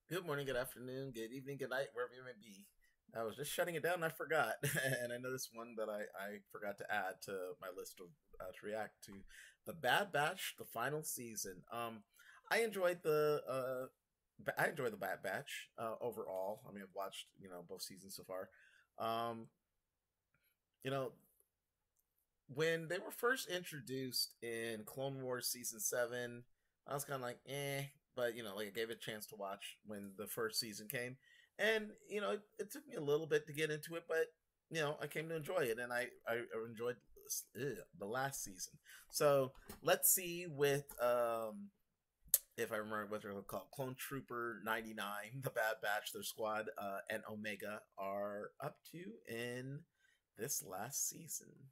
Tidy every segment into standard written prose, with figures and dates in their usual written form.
Good morning, good afternoon, good evening, good night, wherever you may be. I was just shutting it down and I forgot. And I noticed one that I forgot to add to my list of to react to the Bad Batch, the final season. I enjoyed I enjoyed the Bad Batch overall. I mean, I've watched both seasons so far. Um, you know, when they were first introduced in Clone Wars season 7, I was kind of like, eh, but like I gave it a chance to watch when the first season came, and it took me a little bit to get into it, but I came to enjoy it, and I enjoyed the last season. So let's see with if I remember what they're called, Clone Trooper 99, the Bad Batch, their squad, and Omega are up to in this last season.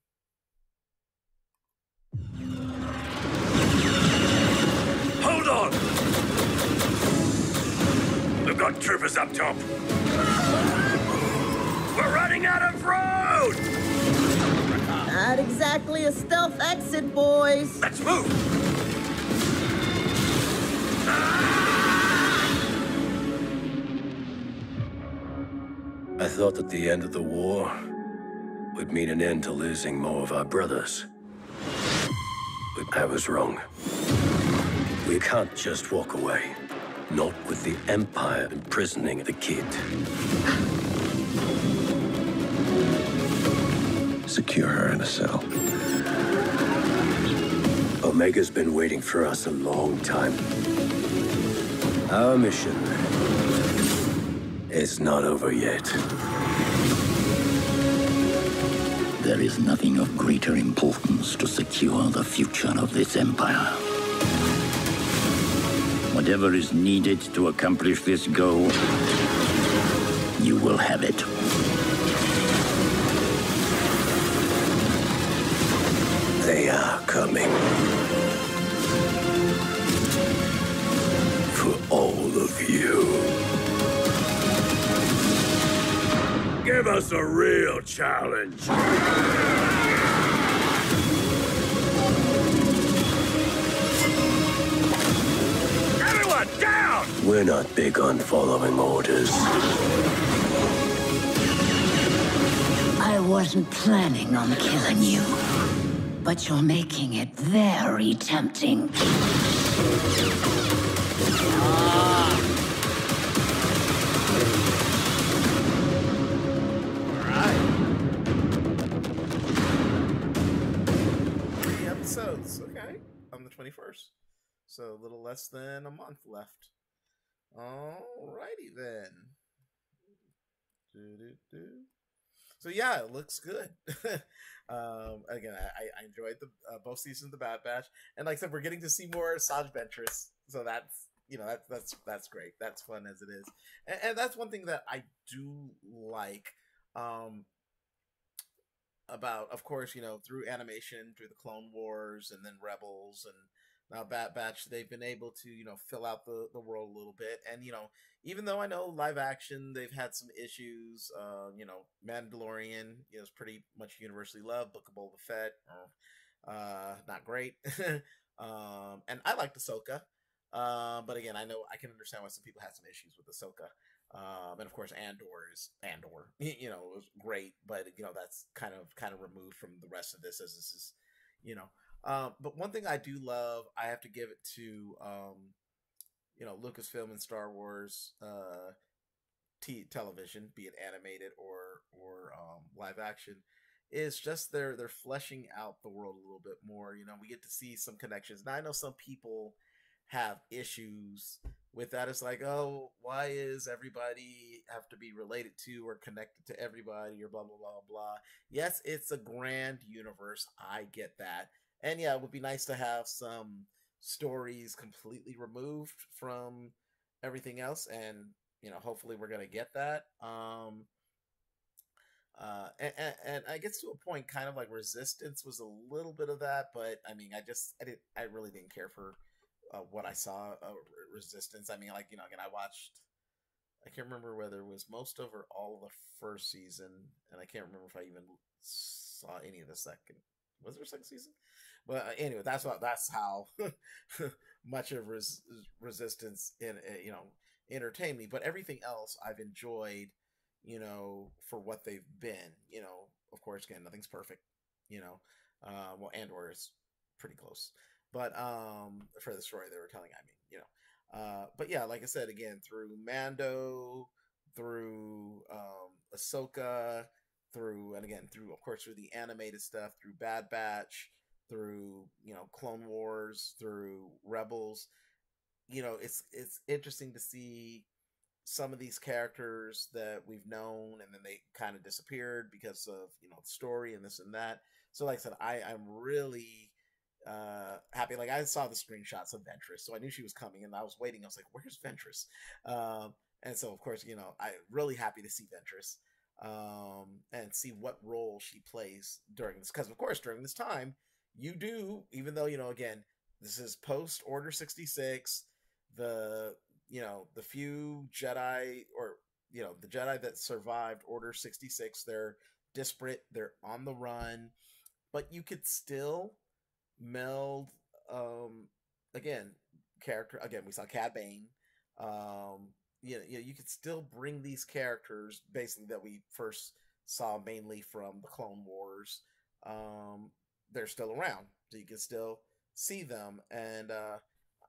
Hold on! We've got troopers up top. We're running out of road! Not exactly a stealth exit, boys. Let's move! I thought that the end of the war would mean an end to losing more of our brothers. But I was wrong. We can't just walk away. Not with the Empire imprisoning the kid. Secure her in a cell. Omega's been waiting for us a long time. Our mission is not over yet. There is nothing of greater importance to secure the future of this empire. Whatever is needed to accomplish this goal, you will have it. They are coming. For all of you. Give us a real challenge. Everyone, down! We're not big on following orders. I wasn't planning on killing you, but you're making it very tempting. Episodes, okay, on the 21st. So a little less than a month left. Alrighty then. So yeah, it looks good. Again, I enjoyed the both seasons of the Bad Batch, and like I said, we're getting to see more Asajj Ventress. So that's that's great. That's fun as it is, and that's one thing that I do like. About, of course, through animation, through the Clone Wars, and then Rebels, and now Bad Batch, they've been able to, fill out the world a little bit. And, even though I know live action, they've had some issues, Mandalorian, is pretty much universally loved. Book of Boba Fett, not great. And I liked Ahsoka. But again, I know I can understand why some people had some issues with Ahsoka. And of course, Andor is Andor. It was great, but that's kind of removed from the rest of this, as this is, you know. But one thing I do love, I have to give it to, Lucasfilm and Star Wars television, be it animated or live action, is just they're fleshing out the world a little bit more. We get to see some connections. Now I know some people have issues with that. It's like, oh, why is everybody have to be related to or connected to everybody or blah blah blah blah. Yes, it's a grand universe. I get that. And yeah, it would be nice to have some stories completely removed from everything else, and hopefully we're gonna get that. And I guess to a point, kind of like Resistance was a little bit of that, but I mean, I really didn't care for what I saw Resistance. I mean, like, again, I can't remember whether it was most of or all of the first season, and I can't remember if I even saw any of the second. Was there a second season? But anyway, that's how much of Resistance in entertain me, but everything else I've enjoyed, for what they've been. Of course, again, nothing's perfect, you know. Well, Andor is pretty close, but for the story they were telling, I mean, but yeah, like I said, again, through Mando, through Ahsoka, through, and again, through, of course, through the animated stuff, through Bad Batch, through, Clone Wars, through Rebels. It's interesting to see some of these characters that we've known, and then they kind of disappeared because of the story and this and that. So like I said, I'm really happy. Like, I saw the screenshots of Ventress, so I knew she was coming, and I was waiting. I was like, where's Ventress? And so, of course, I'm really happy to see Ventress, and see what role she plays during this, because of course during this time, you do, even though, again, this is post Order 66, the few Jedi, or the Jedi that survived Order 66, they're disparate, they're on the run, but you could still meld, again, character, again, we saw Cad Bane, you could still bring these characters basically that we first saw mainly from the Clone Wars. They're still around, so you can still see them, and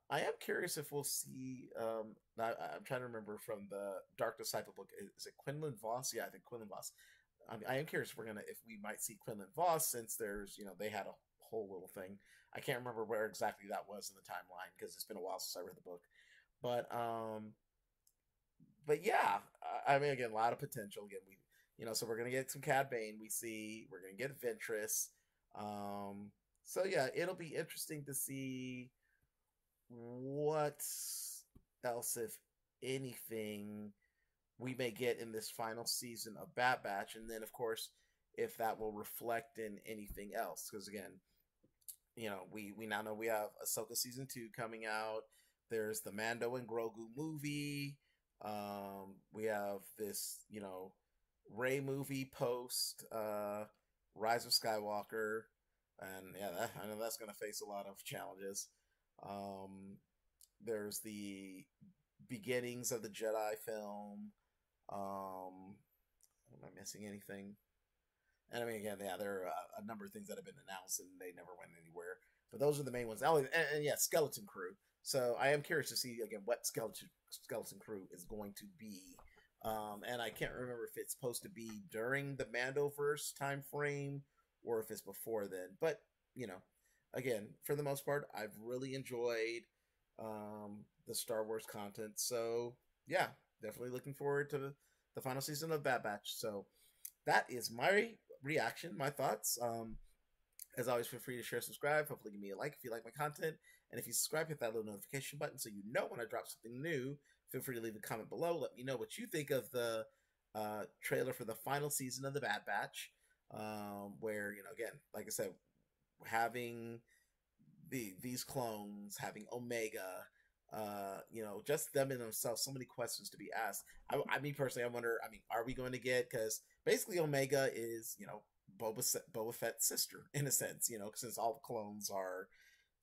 I am curious if we'll see. I'm trying to remember from the Dark Disciple book. Is it Quinlan Voss? Yeah, I think Quinlan Voss. I am curious if we might see Quinlan Voss, since there's they had a whole little thing. I can't remember where exactly that was in the timeline, because it's been a while since I read the book. But yeah, I mean, again, a lot of potential. Again, so we're gonna get some Cad Bane. We're gonna get Ventress. So yeah, it'll be interesting to see what else, if anything, we may get in this final season of Bad Batch, and then of course if that will reflect in anything else, because again, we now know we have Ahsoka season 2 coming out. There's the Mando and Grogu movie. We have this Rey movie post Rise of Skywalker, and yeah, I know that's going to face a lot of challenges. There's the beginnings of the Jedi film. Am I missing anything? And I mean, again, yeah, there are a number of things that have been announced and they never went anywhere. But those are the main ones. Oh, and yeah, Skeleton Crew. So I am curious to see again what Skeleton Crew is going to be. And I can't remember if it's supposed to be during the Mandoverse time frame or if it's before then. But again, for the most part, I've really enjoyed the Star Wars content. So yeah, definitely looking forward to the final season of Bad Batch. So that is my reaction, my thoughts. As always, feel free to share, subscribe. Hopefully give me a like if you like my content. And if you subscribe, hit that little notification button so you know when I drop something new. Feel free to leave a comment below. Let me know what you think of the trailer for the final season of the Bad Batch. Where, again, like I said, having these clones, having Omega, just them in themselves, so many questions to be asked. I mean, personally, I wonder, are we going to get, because basically Omega is, Boba Fett's sister, in a sense, since all the clones are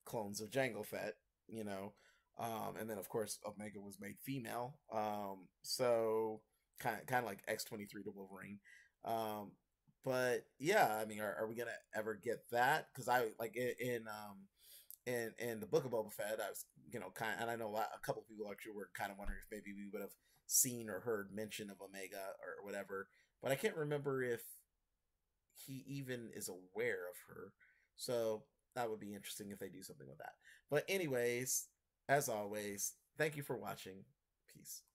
clones of Jango Fett, and then of course Omega was made female, so kind of like X-23 to Wolverine. But yeah, I mean, are we gonna ever get that? Because I like in the book of Boba Fett, I was and I know a couple of people actually were kind of wondering if maybe we would have seen or heard mention of Omega or whatever, but I can't remember if he even is aware of her. So that would be interesting if they do something with that. But anyways, as always, thank you for watching. Peace.